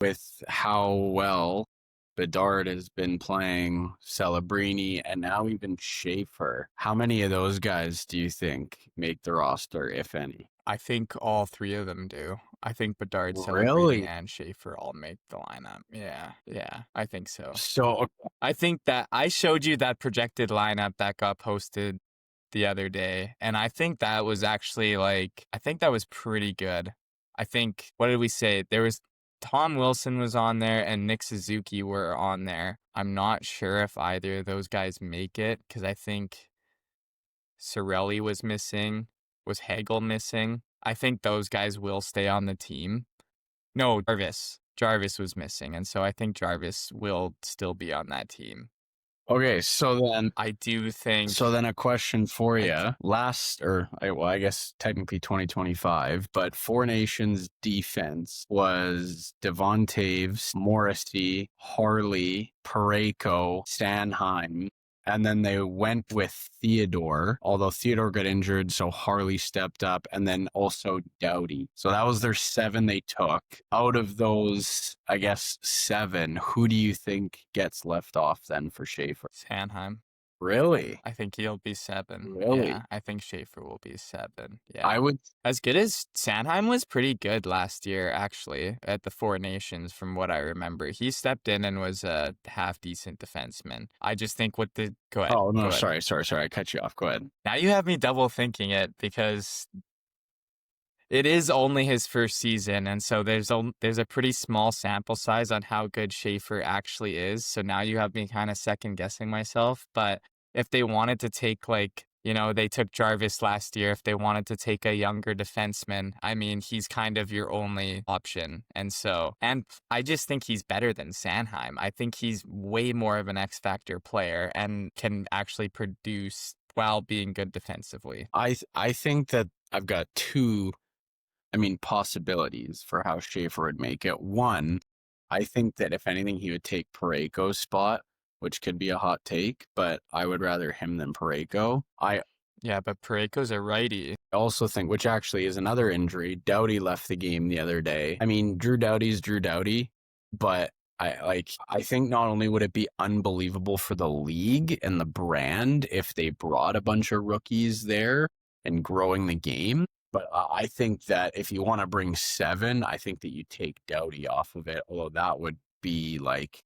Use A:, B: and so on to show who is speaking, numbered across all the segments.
A: with how well Bedard has been playing, Celebrini, and now even Schaefer. How many of those guys do you think make the roster, if any?
B: I think all three of them do. I think Bedard, Celebrini,
A: Really?
B: and Schaefer all make the lineup. Yeah, I think so.
A: So,
B: I think that I showed you that projected lineup that got posted the other day, and I think that was actually I think that was pretty good. I think, what did we say? There was Tom Wilson was on there and Nick Suzuki were on there. I'm not sure if either of those guys make it because I think Cirelli was missing. Was Hagel missing? I think those guys will stay on the team. No, Jarvis. Jarvis was missing, and so I think Jarvis will still be on that team.
A: okay,
B: I do think.
A: so then a question for
B: I
A: you. I guess technically 2025, but Four Nations defense was Devon Taves, Morrissey, Harley, Pareko, Sanheim, and then they went with Theodore, although Theodore got injured, so Harley stepped up, and then also Doughty. So that was their 7 they took. Out of those, I guess, 7, who do you think gets left off then for Schaefer?
B: Sanheim.
A: Really?
B: I think he'll be 7.
A: Really?
B: Yeah, I think Schaefer will be 7. Yeah.
A: I would.
B: As good as Sanheim was pretty good last year, actually, at the Four Nations, from what I remember. He stepped in and was a half-decent defenseman. I just think with the... Go ahead.
A: Oh, no,
B: Go ahead.
A: sorry. I cut you off. Go ahead.
B: Now you have me double thinking it because it is only his first season, and so there's a pretty small sample size on how good Schaefer actually is. So now you have me kind of second guessing myself. But if they wanted to take they took Jarvis last year. If they wanted to take a younger defenseman, I mean, he's kind of your only option. And I just think he's better than Sanheim. I think he's way more of an X Factor player and can actually produce while being good defensively.
A: I think that I've got two possibilities for how Schaefer would make it. One, I think that if anything, he would take Pareko's spot, which could be a hot take, but I would rather him than Pareko.
B: Yeah, but Pareko's a righty.
A: I also think, which actually is another injury, Doughty left the game the other day. I mean, Drew Doughty's Drew Doughty, but I think not only would it be unbelievable for the league and the brand if they brought a bunch of rookies there and growing the game, but I think that if you want to bring 7, I think that you take Doughty off of it, although that would be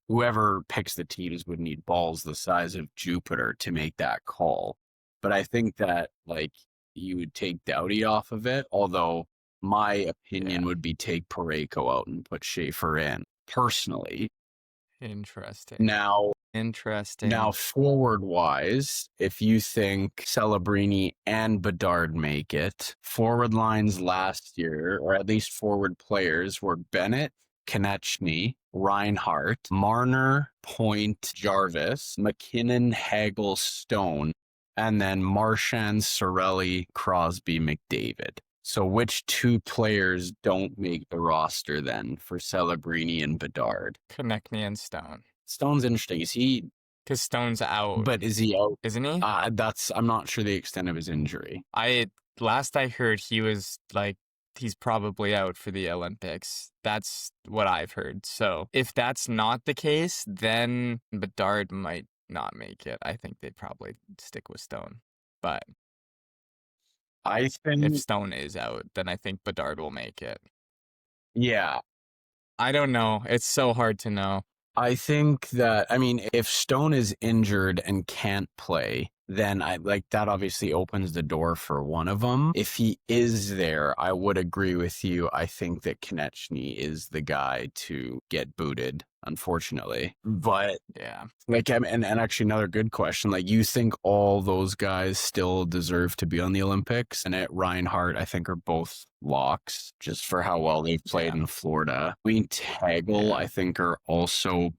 A: whoever picks the teams would need balls the size of Jupiter to make that call. But I think that you would take Doughty off of it, although my opinion would be take Pareko out and put Schaefer in, personally.
B: Interesting.
A: Now,
B: Interesting.
A: Now, forward-wise, if you think Celebrini and Bedard make it, forward lines last year, or at least forward players, were Bennett, Konechny, Reinhart, Marner, Point, Jarvis, McKinnon, Hagel, Stone, and then Marchand, Cirelli, Crosby, McDavid. So which 2 players don't make the roster then for Celebrini and Bedard?
B: Konechny and Stone.
A: Stone's interesting. Is he?
B: Because Stone's out.
A: But is he out?
B: Isn't he?
A: I'm not sure the extent of his injury.
B: Last I heard, he was he's probably out for the Olympics. That's what I've heard. So if that's not the case, then Bedard might not make it. I think they'd probably stick with Stone. But
A: I think
B: if Stone is out, then I think Bedard will make it.
A: Yeah.
B: I don't know. It's so hard to know.
A: I think that, if Stone is injured and can't play, then that obviously opens the door for one of them. If he is there, I would agree with you. I think that Konechny is the guy to get booted, unfortunately. But
B: yeah,
A: and actually another good question. You think all those guys still deserve to be on the Olympics? And Reinhart, I think, are both locks just for how well they've played in Florida. Hagel, I think, are also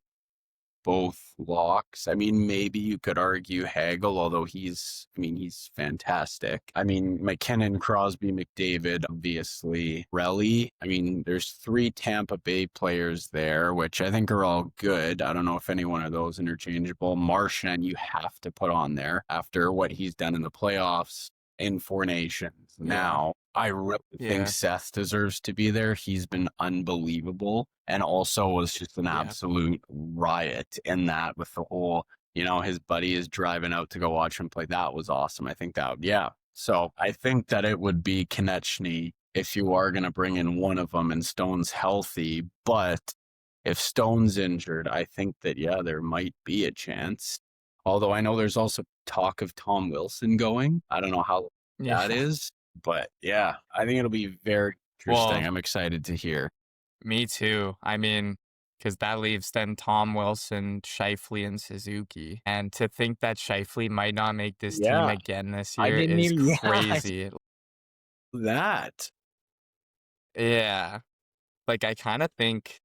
A: both locks. Maybe you could argue Hagel, although he's fantastic. McKinnon, Crosby, McDavid, obviously. Relly. There's 3 Tampa Bay players there, which I think are all good. I don't know if any one of those interchangeable. Marchand, you have to put on there after what he's done in the playoffs in Four Nations. Now, I really think
B: Yeah.
A: Seth deserves to be there. He's been unbelievable, and also was just an
B: Yeah.
A: absolute riot in that with the whole, his buddy is driving out to go watch him play. That was awesome. I think that, yeah. So I think that it would be Konechny if you are going to bring in one of them and Stone's healthy. But if Stone's injured, I think that, yeah, there might be a chance. Although I know there's also talk of Tom Wilson going. I don't know how that
B: Yeah.
A: is. But yeah, I think it'll be very interesting.
B: Well,
A: I'm excited to hear.
B: me too. I mean, because that leaves then Tom Wilson, Scheifele, and Suzuki. And to think that Scheifele might not make this team
A: Yeah,
B: again this
A: I
B: year
A: didn't
B: is
A: even, yeah, I
B: crazy.
A: saw that.
B: Yeah. Like, I kind of think,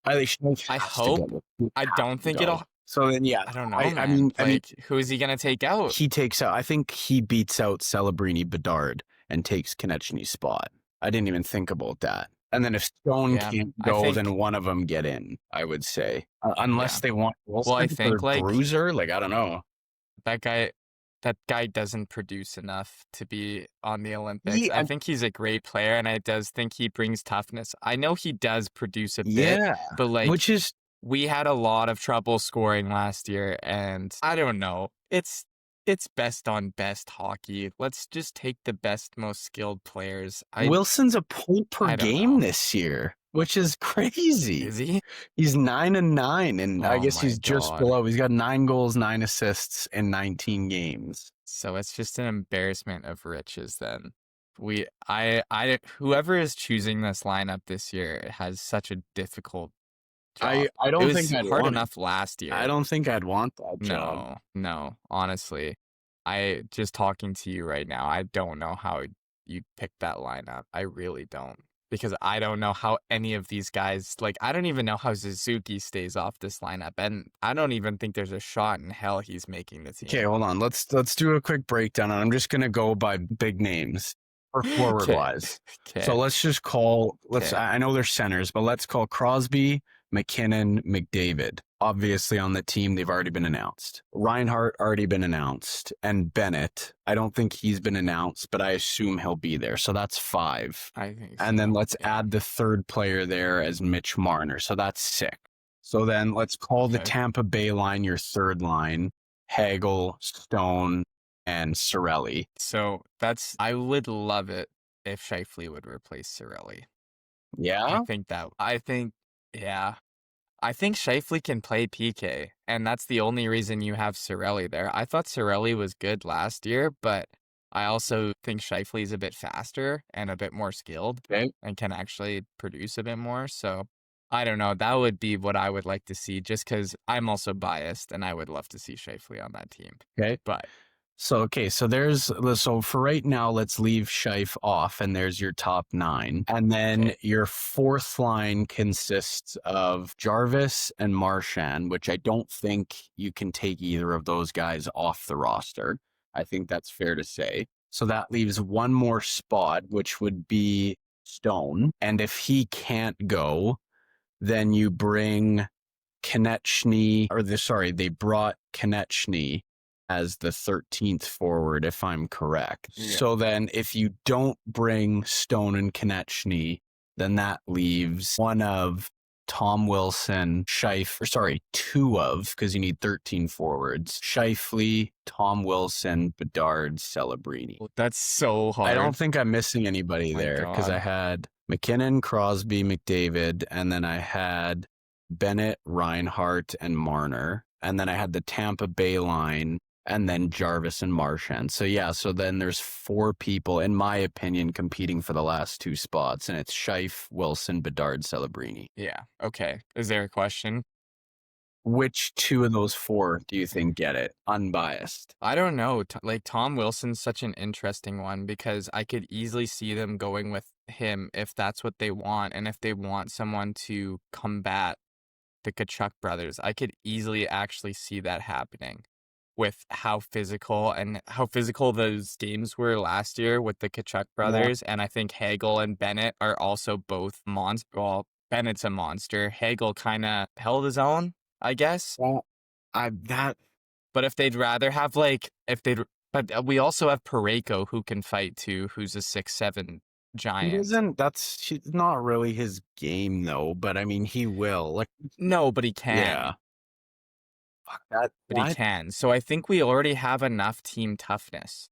A: I think Schneich
B: I
A: has to
B: hope,
A: go. He
B: I
A: has
B: don't
A: to
B: think
A: go.
B: it'll,
A: So then, yeah,
B: I don't know,
A: I
B: man.
A: mean,
B: Like, who is he going to take out?
A: he takes out. I think he beats out Celebrini Bedard and takes Konechny's spot. I didn't even think about that. And then if Stone
B: Yeah.
A: can't
B: I
A: go,
B: think,
A: then one of them get in. I would say,
B: yeah.
A: unless they want
B: Well, I
A: Wilson for
B: think, like,
A: Bruiser. Like I don't know.
B: that guy, that guy doesn't produce enough to be on the Olympics.
A: Yeah,
B: I think he's a great player, and I does think he brings toughness. I know he does produce a bit,
A: yeah,
B: but like
A: which is
B: we had a lot of trouble scoring last year, and I don't know. It's best on best hockey. Let's just take the best, most skilled players.
A: Wilson's a point per
B: I don't
A: game
B: know.
A: this year, which is crazy.
B: Is he?
A: He's 9-9, and I
B: Oh
A: guess
B: my
A: he's just
B: God.
A: below. He's got 9 goals, 9 assists in 19 games.
B: So it's just an embarrassment of riches then. Whoever is choosing this lineup this year has such a difficult job.
A: I
B: It
A: don't
B: was
A: think I'd
B: hard
A: want it.
B: enough last
A: I
B: year.
A: don't think I'd want that job.
B: No, honestly. I just talking to you right now, I don't know how you picked that lineup. I really don't. Because I don't know how any of these guys, like, I don't even know how Suzuki stays off this lineup. And I don't even think there's a shot in hell he's making the
A: Okay,
B: team.
A: hold on. Let's do a quick breakdown. I'm just gonna go by big names or forward
B: Okay.
A: wise. So
B: Okay.
A: let's just call.
B: Okay.
A: I know they're centers, but let's call Crosby, McKinnon, McDavid. Obviously on the team, they've already been announced. Reinhart already been announced, and Bennett. I don't think he's been announced, but I assume he'll be there. So that's 5.
B: I think
A: And then
B: so.
A: let's
B: Yeah.
A: add the third player there as Mitch Marner. So that's 6. So then let's call the
B: Okay.
A: Tampa Bay line your third line. Hagel, Stone, and Cirelli.
B: So I would love it if Scheifele would replace Cirelli.
A: Yeah?
B: Yeah. I think Scheifele can play PK, and that's the only reason you have Cirelli there. I thought Cirelli was good last year, but I also think Scheifele is a bit faster and a bit more skilled
A: Okay.
B: and can actually produce a bit more. So I don't know. That would be what I would like to see, just because I'm also biased and I would love to see Scheifele on that team.
A: Okay.
B: But
A: So for right now, let's leave Scheif off, and there's your top 9. And then
B: Okay.
A: your fourth line consists of Jarvis and Marchand, which I don't think you can take either of those guys off the roster. I think that's fair to say. So that leaves one more spot, which would be Stone. And if he can't go, then you bring they brought Konechny as the 13th forward, if I'm correct.
B: Yeah.
A: So then if you don't bring Stone and Konechny, then that leaves one of Tom Wilson, two of, because you need 13 forwards, Scheifele, Tom Wilson, Bedard, Celebrini.
B: That's so hard.
A: I don't think I'm missing anybody
B: My
A: there, because I
B: God.
A: had McKinnon, Crosby, McDavid, and then I had Bennett, Reinhart, and Marner. And then I had the Tampa Bay line, and then Jarvis and Marchand. So then there's 4 people, in my opinion, competing for the last 2 spots, and it's Scheif, Wilson, Bedard, Celebrini.
B: Yeah. Okay. Is there a question?
A: Which 2 of those 4 do you think get it? Unbiased.
B: I don't know. Like Tom Wilson's such an interesting one because I could easily see them going with him if that's what they want, and if they want someone to combat the Kachuk brothers, I could easily actually see that happening with how physical those games were last year with the Kachuk brothers. And I think Hagel and Bennett are also both monsters. Well, Bennett's a monster. Hagel kind of held his own, I guess.
A: Well,
B: But if they'd rather have But we also have Pareko who can fight too, who's a 6'7"
A: He
B: giant.
A: doesn't. That's not really his game, though. But I mean, he will. Like,
B: No, but he can.
A: yeah. Fuck that.
B: But he can. So I think we already have enough team toughness.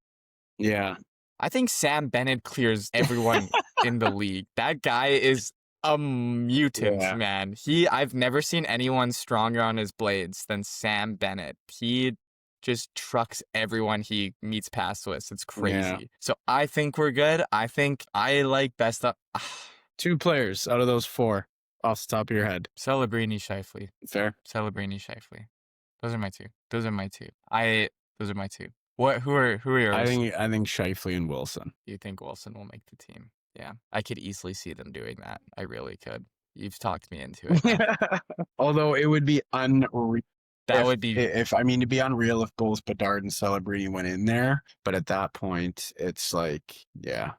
A: Yeah.
B: I think Sam Bennett clears everyone in the league. That guy is a mutant,
A: Yeah.
B: man. I've never seen anyone stronger on his blades than Sam Bennett. He just trucks everyone he meets past with. It's crazy.
A: Yeah.
B: So I think we're good. I think I like best up.
A: 2 players out of those 4 off the top of your head.
B: Celebrini, Scheifele.
A: Fair.
B: Celebrini, Scheifele. Those are my 2. Those are my 2. Those are my 2. What? Who are yours?
A: I think Scheifele and Wilson.
B: You think Wilson will make the team? Yeah, I could easily see them doing that. I really could. You've talked me into it. now.
A: Although it would be unreal.
B: That would be
A: if I mean, it'd be unreal if both Bedard and Celebrini went in there. But at that point, it's like, yeah.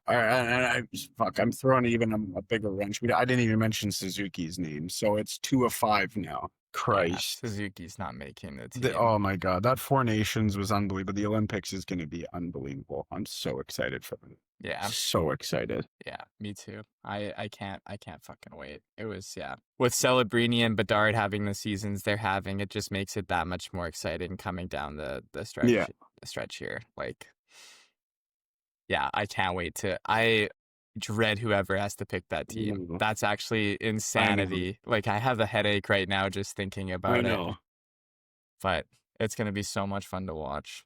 A: Fuck, I'm throwing even a bigger wrench. I didn't even mention Suzuki's name, so it's 2 of 5 now. Christ.
B: Suzuki's not making the team.
A: Oh my God, that 4 Nations was unbelievable. The Olympics is going to be unbelievable. I'm so excited for them.
B: Yeah,
A: So excited.
B: yeah, me too. I can't fucking wait. It was, yeah. With Celebrini and Bedard having the seasons they're having, it just makes it that much more exciting coming down the stretch.
A: Yeah.
B: The stretch here, like, yeah, I can't wait to. I dread whoever has to pick that team. That's actually insanity. Like, I have a headache right now just thinking about it.
A: I know.
B: But it's gonna be so much fun to watch.